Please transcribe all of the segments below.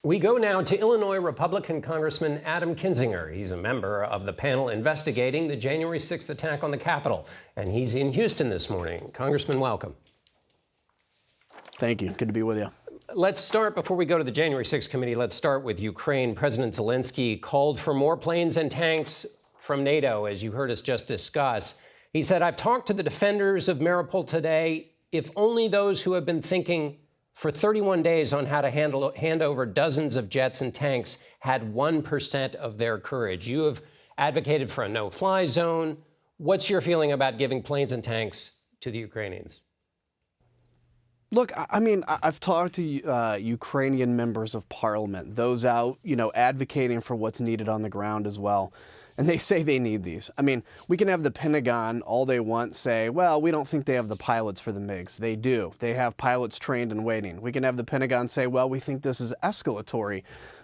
We go now to Illinois Republican Congressman Adam Kinzinger. He's a member of the panel investigating the January 6th attack on the Capitol, and he's in Houston this morning. Congressman, welcome. Thank you. Good to be with you. Let's start, before we go to the January 6th committee, let's start with Ukraine. President Zelensky called for more planes and tanks from NATO, as you heard us just discuss. He said, "I've talked to the defenders of Mariupol today. If only those who have been thinking for 31 days on how to hand over dozens of jets and tanks had 1% of their courage." You have advocated for a no-fly zone. What's your feeling about giving planes and tanks to the Ukrainians? Look, I mean, I've talked to Ukrainian members of parliament, those out, advocating for what's needed on the ground as well. And they say they need these. I mean, we can have the Pentagon all they want say, well, we don't think they have the pilots for the MiGs. They do. They have pilots trained and waiting. We can have the Pentagon say, well, we think this is escalatory.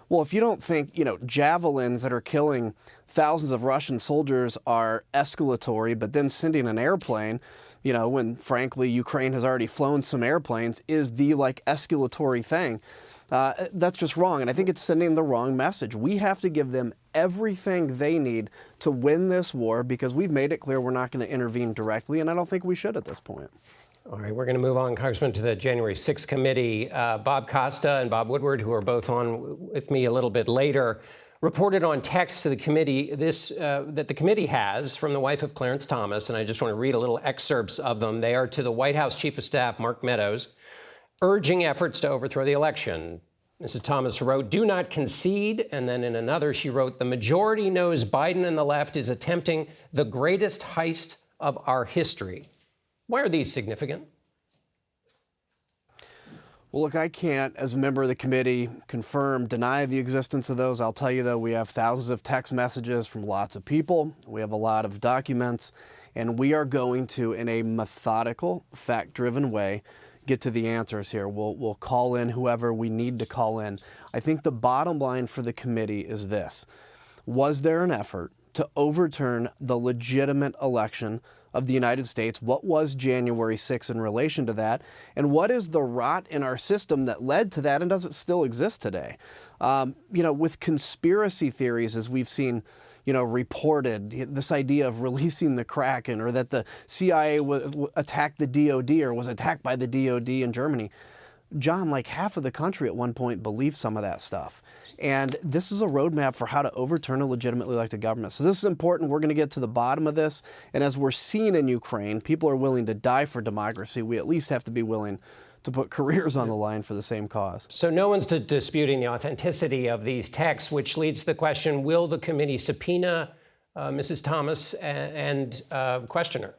Well, if you don't think, javelins that are killing thousands of Russian soldiers are escalatory, but then sending an airplane, when frankly Ukraine has already flown some airplanes, is the escalatory thing. That's just wrong, and I think it's sending the wrong message. We have to give them everything they need to win this war, because we've made it clear we're not going to intervene directly, and I don't think we should at this point. All right, we're going to move on, Congressman, to the January 6th committee. Bob Costa and Bob Woodward, who are both on with me a little bit later, reported on text to the committee that the committee has from the wife of Clarence Thomas, and I just want to read a little excerpts of them. They are to the White House Chief of Staff, Mark Meadows, urging efforts to overthrow the election. Mrs. Thomas wrote, "Do not concede." And then in another, she wrote, "The majority knows Biden and the left is attempting the greatest heist of our history." Why are these significant? Well, look, I can't, as a member of the committee, confirm, deny the existence of those. I'll tell you, though, we have thousands of text messages from lots of people. We have a lot of documents, and we are going to, in a methodical, fact-driven way, get to the answers here. We'll call in whoever we need to call in. I think the bottom line for the committee is this. Was there an effort to overturn the legitimate election of the United States? What was January 6th in relation to that? And what is the rot in our system that led to that, and does it still exist today? With conspiracy theories, as we've seen reported, this idea of releasing the Kraken, or that the CIA attacked the DOD or was attacked by the DOD in Germany. John, half of the country at one point believed some of that stuff. And this is a roadmap for how to overturn a legitimately elected government. So this is important. We're going to get to the bottom of this. And as we're seeing in Ukraine, people are willing to die for democracy. We at least have to be willing to put careers on the line for the same cause. So no one's disputing the authenticity of these texts, which leads to the question, will the committee subpoena Mrs. Thomas and question her?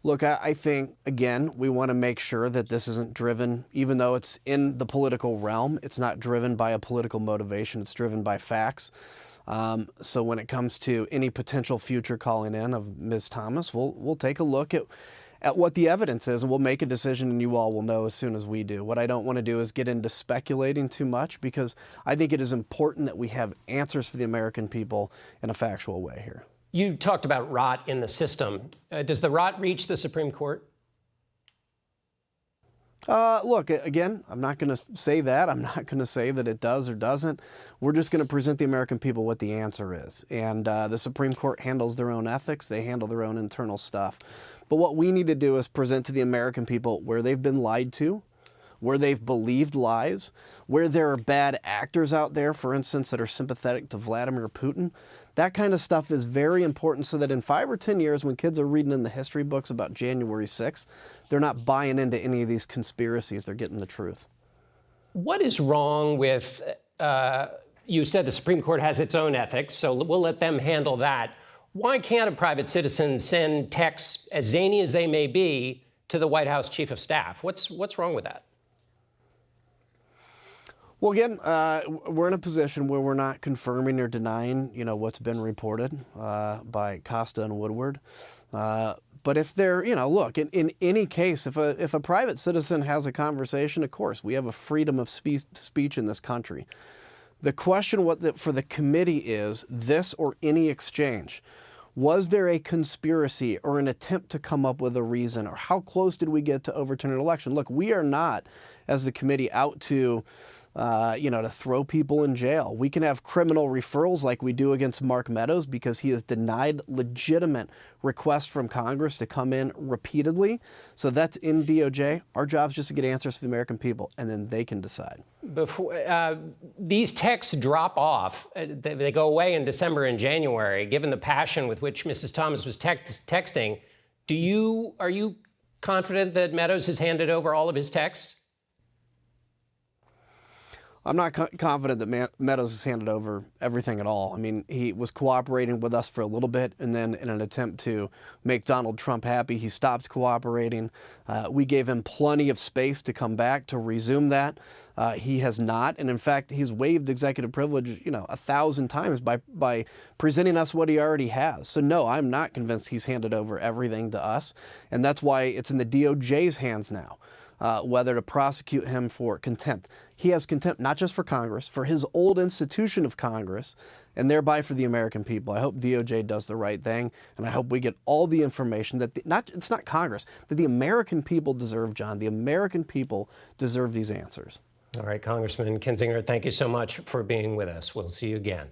Look, I think, again, we want to make sure that this isn't driven, even though it's in the political realm, it's not driven by a political motivation, it's driven by facts. So when it comes to any potential future calling in of Ms. Thomas, we'll take a look at what the evidence is, and we'll make a decision, and you all will know as soon as we do. What I don't want to do is get into speculating too much, because I think it is important that we have answers for the American people in a factual way here. You talked about rot in the system. Does the rot reach the Supreme Court? Look, again, I'm not going to say that. I'm not going to say that it does or doesn't. We're just going to present the American people what the answer is. And the Supreme Court handles their own ethics. They handle their own internal stuff. But what we need to do is present to the American people where they've been lied to, where they've believed lies, where there are bad actors out there, for instance, that are sympathetic to Vladimir Putin. That kind of stuff is very important, so that in 5 or 10 years, when kids are reading in the history books about January 6th, they're not buying into any of these conspiracies. They're getting the truth. What is wrong with, you said the Supreme Court has its own ethics, so we'll let them handle that. Why can't a private citizen send texts, as zany as they may be, to the White House Chief of Staff? What's wrong with that? Well, again, we're in a position where we're not confirming or denying, what's been reported by Costa and Woodward. But if they're, look, in any case, if a private citizen has a conversation, of course, we have a freedom of speech in this country. The question for the committee is this or any exchange. Was there a conspiracy or an attempt to come up with a reason, or how close did we get to overturn an election? Look, we are not as the committee out to to throw people in jail. We can have criminal referrals like we do against Mark Meadows because he has denied legitimate requests from Congress to come in repeatedly. So that's in DOJ. Our job is just to get answers for the American people, and then they can decide. Before these texts drop off, they go away in December and January. Given the passion with which Mrs. Thomas was texting, are you confident that Meadows has handed over all of his texts? I'm not confident that Meadows has handed over everything at all. I mean, he was cooperating with us for a little bit, and then in an attempt to make Donald Trump happy, he stopped cooperating. We gave him plenty of space to come back, to resume that. He has not, and in fact, he's waived executive privilege, 1,000 times by presenting us what he already has. So no, I'm not convinced he's handed over everything to us, and that's why it's in the DOJ's hands now. Whether to prosecute him for contempt. He has contempt not just for Congress, for his old institution of Congress, and thereby for the American people. I hope DOJ does the right thing, and I hope we get all the information that it's not Congress, that the American people deserve, John. The American people deserve these answers. All right, Congressman Kinzinger, thank you so much for being with us. We'll see you again.